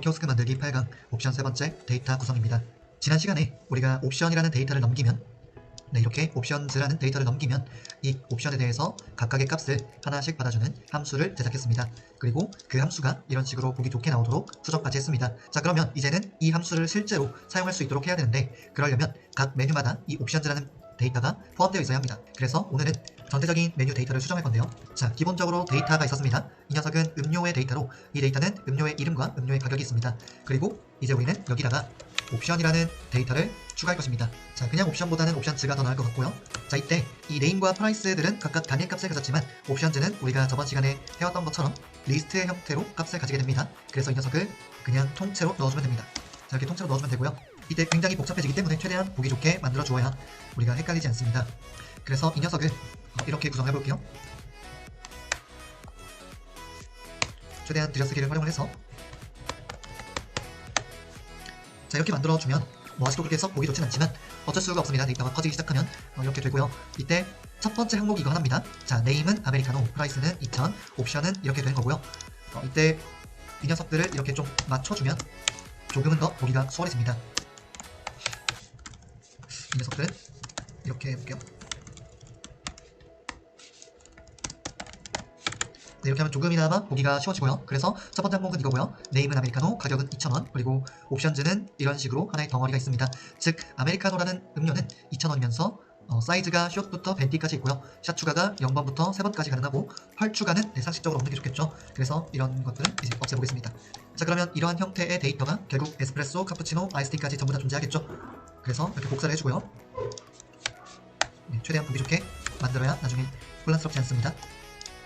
키오스크 만들기 8강 옵션 세 번째 데이터 구성입니다. 지난 시간에 우리가 옵션이라는 데이터를 넘기면 이렇게 옵션즈라는 데이터를 넘기면 이 옵션에 대해서 각각의 값을 하나씩 받아주는 함수를 제작했습니다. 그리고 그 함수가 이런 식으로 보기 좋게 나오도록 수정까지 했습니다. 자, 그러면 이제는 이 함수를 실제로 사용할 수 있도록 해야 되는데, 그러려면 각 메뉴마다 이 옵션즈라는 데이터가 포함되어 있어야 합니다. 그래서 오늘은 전체적인 메뉴 데이터를 수정할 건데요. 자, 기본적으로 데이터가 있었습니다. 이 녀석은 음료의 데이터로, 이 데이터는 음료의 이름과 음료의 가격이 있습니다. 그리고 이제 우리는 여기다가 옵션이라는 데이터를 추가할 것입니다. 자, 그냥 옵션보다는 옵션즈가 더 나을 것 같고요. 자, 이때 이 네임과 프라이스들은 각각 단일 값을 가졌지만 옵션즈는 우리가 저번 시간에 해왔던 것처럼 리스트의 형태로 값을 가지게 됩니다. 그래서 이 녀석을 그냥 통째로 넣어주면 됩니다. 자, 이렇게 통째로 넣어주면 되고요. 이때 굉장히 복잡해지기 때문에 최대한 보기 좋게 만들어 주어야 우리가 헷갈리지 않습니다. 그래서 이 녀석을 이렇게 구성해 볼게요. 최대한 들여쓰기를 활용을 해서 자, 이렇게 만들어주면 아직도 그렇게 썩 보기 좋진 않지만 어쩔 수가 없습니다. 데이터가 커지기 시작하면 이렇게 되고요. 이때 첫 번째 항목이 이거 하나입니다. 자, 네임은 아메리카노, 프라이스는 2000, 옵션은 이렇게 되는 거고요. 이때 이 녀석들을 이렇게 좀 맞춰주면 조금은 더 보기가 수월해집니다. 이 녀석들은 이렇게 해볼게요. 네, 이렇게 하면 조금이나마 보기가 쉬워지고요. 그래서 첫 번째 항목은 이거고요. 네임은 아메리카노, 가격은 2,000원, 그리고 옵션즈는 이런 식으로 하나의 덩어리가 있습니다. 즉, 아메리카노라는 음료는 2,000원이면서 사이즈가 숏부터 벤티까지 있고요. 샷 추가가 0번부터 3번까지 가능하고 펄 추가는 상식적으로 없는 게 좋겠죠. 그래서 이런 것들은 이제 없애보겠습니다. 자, 그러면 이러한 형태의 데이터가 결국 에스프레소, 카푸치노, 아이스티까지 전부 다 존재하겠죠. 그래서 이렇게 복사를 해주고요. 네, 최대한 보기 좋게 만들어야 나중에 혼란스럽지 않습니다.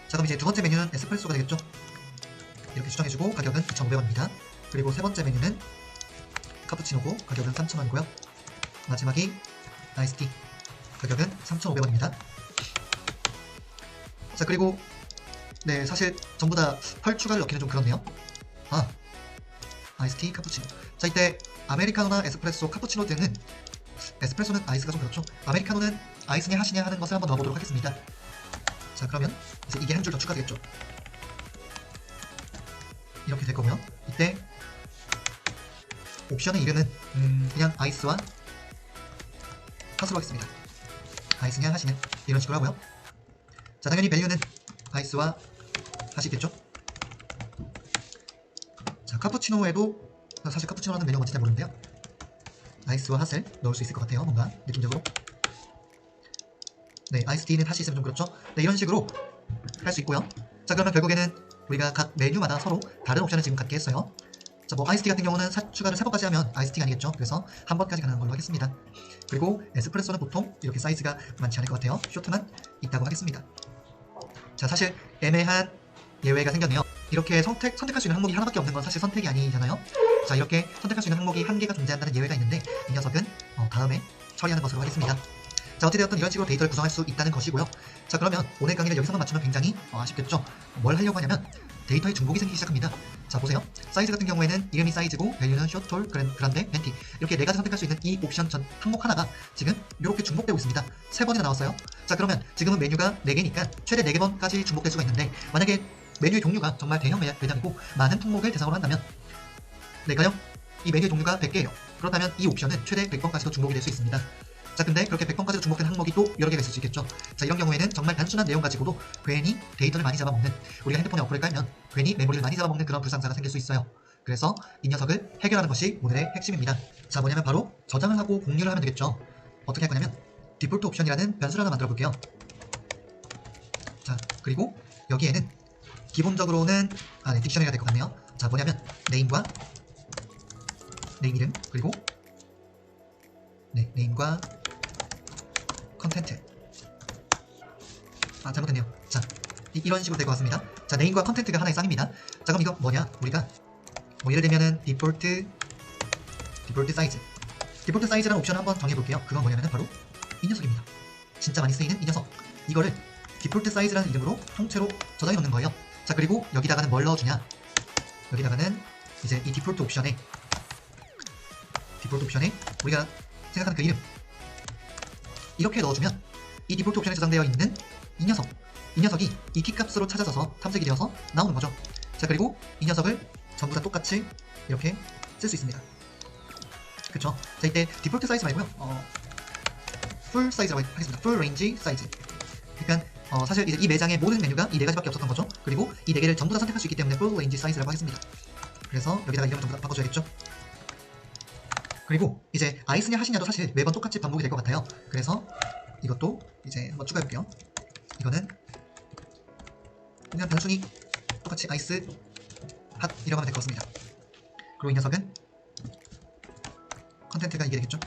자, 그럼 이제 두 번째 메뉴는 에스프레소가 되겠죠. 이렇게 수정해주고 가격은 2,500원입니다. 그리고 세 번째 메뉴는 카푸치노고 가격은 3,000원이고요. 마지막이 아이스티, 가격은 3,500원입니다. 자, 그리고 네, 사실 전부 다 펄 추가를 넣기는 좀 그렇네요. 아이스티, 카푸치노. 자, 이때 아메리카노나 에스프레소, 카푸치노 등은 에스프레소는 아이스가 좀 그렇죠. 아메리카노는 아이스냐 하시냐 하는 것을 한번 넣어보도록 하겠습니다. 자, 그러면 이제 이게 한 줄 더 추가되겠죠. 이렇게 될 거고요. 이때 옵션의 이름은 그냥 아이스와 핫으로 하겠습니다. 아이스냐 하시냐 이런 식으로 하고요. 자, 당연히 밸류는 아이스와 핫이겠죠. 자, 카푸치노에도 사실 카푸치노라는 메뉴가 뭔지 잘 모르는데요. 아이스와 핫을 넣을 수 있을 것 같아요. 뭔가 느낌적으로. 네, 아이스티는 핫이 있으면 좀 그렇죠. 네, 이런 식으로 할 수 있고요. 자, 그러면 결국에는 우리가 각 메뉴마다 서로 다른 옵션을 지금 갖게 했어요. 자, 뭐 아이스티 같은 경우는 추가를 3번까지 하면 아이스티가 아니겠죠. 그래서 한 번까지 가능한 걸로 하겠습니다. 그리고 에스프레소는 보통 이렇게 사이즈가 많지 않을 것 같아요. 쇼트만 있다고 하겠습니다. 자, 사실 애매한 예외가 생겼네요. 이렇게 선택할 수 있는 항목이 하나밖에 없는 건 사실 선택이 아니잖아요. 자, 이렇게 선택할 수 있는 항목이 한 개가 존재한다는 예외가 있는데 이 녀석은 다음에 처리하는 것으로 하겠습니다. 자, 어찌되었든 이런 식으로 데이터를 구성할 수 있다는 것이고요. 자, 그러면 오늘 강의를 여기서만 마치면 굉장히 아쉽겠죠. 뭘 하려고 하냐면 데이터의 중복이 생기기 시작합니다. 자, 보세요. 사이즈 같은 경우에는 이름이 사이즈고 밸류는 숏, 톨, 그란데, 벤티 이렇게 네 가지 선택할 수 있는 이 옵션 전 항목 하나가 지금 이렇게 중복되고 있습니다. 3번이나 나왔어요. 자, 그러면 지금은 메뉴가 4개니까 최대 4개번까지 중복될 수가 있는데, 만약에 메뉴의 종류가 정말 대형 매장이고 많은 품목을 대상으로 한다면 가령 이 메뉴의 종류가 100개예요. 그렇다면 이 옵션은 최대 100번까지도 중복이 될 수 있습니다. 자, 근데 그렇게 100번까지도 중복된 항목이 또 여러 개가 있을 수 있겠죠. 자, 이런 경우에는 정말 단순한 내용 가지고도 괜히 데이터를 많이 잡아먹는, 우리가 핸드폰에 어플을 깔면 괜히 메모리를 많이 잡아먹는 그런 불상사가 생길 수 있어요. 그래서 이 녀석을 해결하는 것이 오늘의 핵심입니다. 자, 뭐냐면 바로 저장을 하고 공유를 하면 되겠죠. 어떻게 할 거냐면 디폴트 옵션이라는 변수를 하나 만들어 볼게요. 자, 그리고 여기에는 기본적으로는 딕셔너리가 될 것 같네요. 자, 뭐냐면 네임과 네임 이름, 그리고 네임과 컨텐트. 잘못했네요. 자, 이런 식으로 될 것 같습니다. 자, 네임과 컨텐트가 하나의 쌍입니다. 자, 그럼 이거 뭐냐? 우리가 뭐 예를 들면은 디폴트 사이즈. 디폴트 사이즈라는 옵션을 한번 정해볼게요. 그건 뭐냐면은 바로 이 녀석입니다. 진짜 많이 쓰이는 이 녀석. 이거를 디폴트 사이즈라는 이름으로 통째로 저장해 놓는 거예요. 자, 그리고 여기다가는 뭘 넣어주냐? 여기다가는 이제 이 디폴트 옵션에 우리가 생각하는 그 이름 이렇게 넣어주면 이 디폴트 옵션에 저장되어 있는 이 녀석이 이 키값으로 찾아져서 탐색이 되어서 나오는 거죠. 자, 그리고 이 녀석을 전부 다 똑같이 이렇게 쓸 수 있습니다. 그쵸? 자, 이때 디폴트 사이즈 말고요. 풀 사이즈라고 하겠습니다. 풀 레인지 사이즈. 그러니까 사실 이제 이 매장의 모든 메뉴가 이 네 가지밖에 없었던 거죠. 그리고 이 네 개를 전부 다 선택할 수 있기 때문에 풀 레인지 사이즈라고 하겠습니다. 그래서 여기다가 이름을 전부 다 바꿔줘야겠죠. 그리고 이제 아이스냐 하시냐도 사실 매번 똑같이 반복이 될 것 같아요. 그래서 이것도 이제 한번 추가해볼게요. 이거는 그냥 단순히 똑같이 아이스 핫 이라고 하면 될 것 같습니다. 그리고 이 녀석은 컨텐트가 이게 되겠죠.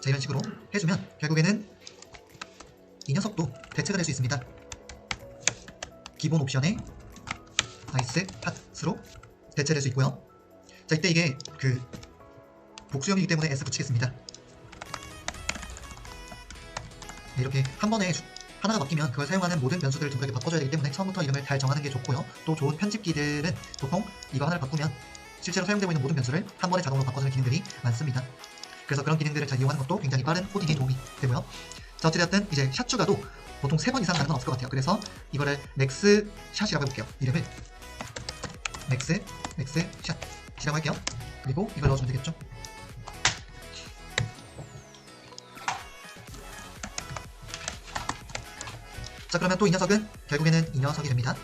자, 이런 식으로 해주면 결국에는 이 녀석도 대체가 될 수 있습니다. 기본 옵션에 아이스 핫으로 대체될 수 있고요. 자, 이때 이게 그 복수형이기 때문에 S 붙이겠습니다. 네, 이렇게 한 번에 하나가 바뀌면 그걸 사용하는 모든 변수들을 전부 다 바꿔줘야 되기 때문에 처음부터 이름을 잘 정하는 게 좋고요. 또 좋은 편집기들은 보통 이거 하나를 바꾸면 실제로 사용되고 있는 모든 변수를 한 번에 자동으로 바꿔주는 기능들이 많습니다. 그래서 그런 기능들을 잘 이용하는 것도 굉장히 빠른 코딩에 도움이 되고요. 자, 어찌되었든 이제 샷 추가도 보통 3번 이상 가는 건 없을 것 같아요. 그래서 이거를 맥스 샷이라고 해볼게요. 이름을 맥스 샷이라고 할게요. 그리고 이걸 넣어주면 되겠죠. 자, 그러면 또 이 녀석은 결국에는 이 녀석이 됩니다.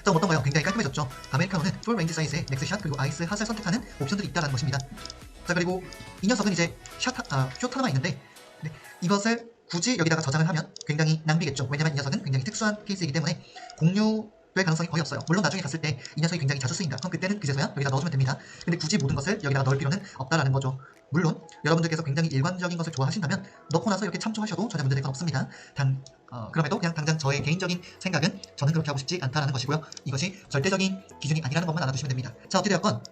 자, 어떤가요? 굉장히 깔끔해졌죠. 아메리카노는 풀 레인지 사이즈의 맥스샷 그리고 아이스 핫을 선택하는 옵션들이 있다는 것입니다. 자, 그리고 이 녀석은 이제 숏 하나만 있는데 이것을 굳이 여기다가 저장을 하면 굉장히 낭비겠죠. 왜냐면 이 녀석은 굉장히 특수한 케이스이기 때문에 공유될 가능성이 거의 없어요. 물론 나중에 갔을 때 이 녀석이 굉장히 자주 쓰인다. 그럼 그때는 그제서야 여기다 넣어주면 됩니다. 근데 굳이 모든 것을 여기다가 넣을 필요는 없다라는 거죠. 물론 여러분들께서 굉장히 일관적인 것을 좋아하신다면 넣고 나서 이렇게 참조하셔도 전혀 문제될 건 없습니다. 그럼에도 그냥 당장 저의 개인적인 생각은 저는 그렇게 하고 싶지 않다라는 것이고요. 이것이 절대적인 기준이 아니라는 것만 알아두시면 됩니다. 자, 어찌되었건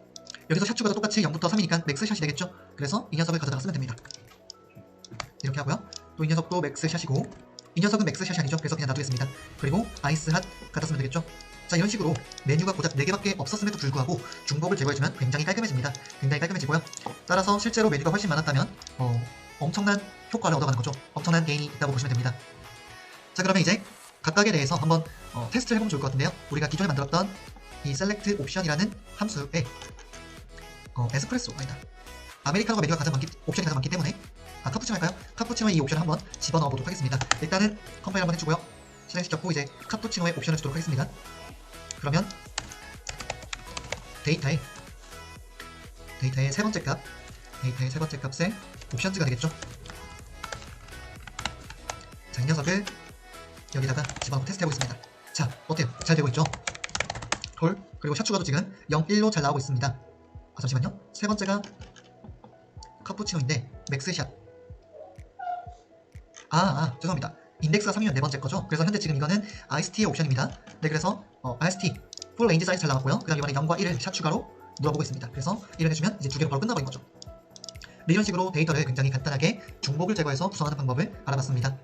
여기서 샷 추가도 똑같이 0부터 3이니까 맥스샷이 되겠죠. 그래서 이 녀석을 가져다가 쓰면 됩니다. 이렇게 하고요. 또 이 녀석도 맥스샷이고 이 녀석은 맥스샷이 아니죠. 그래서 그냥 놔두겠습니다. 그리고 아이스 핫 갖다 쓰면 되겠죠. 자, 이런 식으로 메뉴가 고작 4개밖에 없었음에도 불구하고 중복을 제거해주면 굉장히 깔끔해집니다. 굉장히 깔끔해지고요. 따라서 실제로 메뉴가 훨씬 많았다면 엄청난 효과를 얻어가는 거죠. 엄청난 게인이 있다고 보시면 됩니다. 자, 그러면 이제 각각에 대해서 한번 테스트를 해보면 좋을 것 같은데요. 우리가 기존에 만들었던 이 select 옵션이라는 함수에 에스프레소 아니다. 아메리카노가 메뉴가 옵션이 가장 많기 때문에 카푸치노 할까요? 카푸치노의 이 옵션을 한번 집어넣어 보도록 하겠습니다. 일단은 컴파일 한번 해주고요. 실행시켰고 이제 카푸치노의 옵션을 주도록 하겠습니다. 그러면 데이터의 세 번째 값의 옵션즈가 되겠죠. 자, 이 녀석을 여기다가 집어넣고 테스트해보겠습니다. 자, 어때요? 잘 되고 있죠? 콜. 그리고 샷 추가도 지금 0, 1로 잘 나오고 있습니다. 잠시만요. 세 번째가 카푸치노인데 맥스샷. 죄송합니다. 인덱스가 3이면 네 번째 거죠. 그래서 현재 지금 이거는 아이스티의 옵션입니다. 네, 그래서 아이스티 풀 레인지 사이즈 잘 나왔고요. 그 다음 이번에 0과 1을 샷 추가로 눌러보고 있습니다. 그래서 1을 해주면 이제 2개로 바로 끝나버린 거죠. 네, 이런 식으로 데이터를 굉장히 간단하게 중복을 제거해서 구성하는 방법을 알아봤습니다.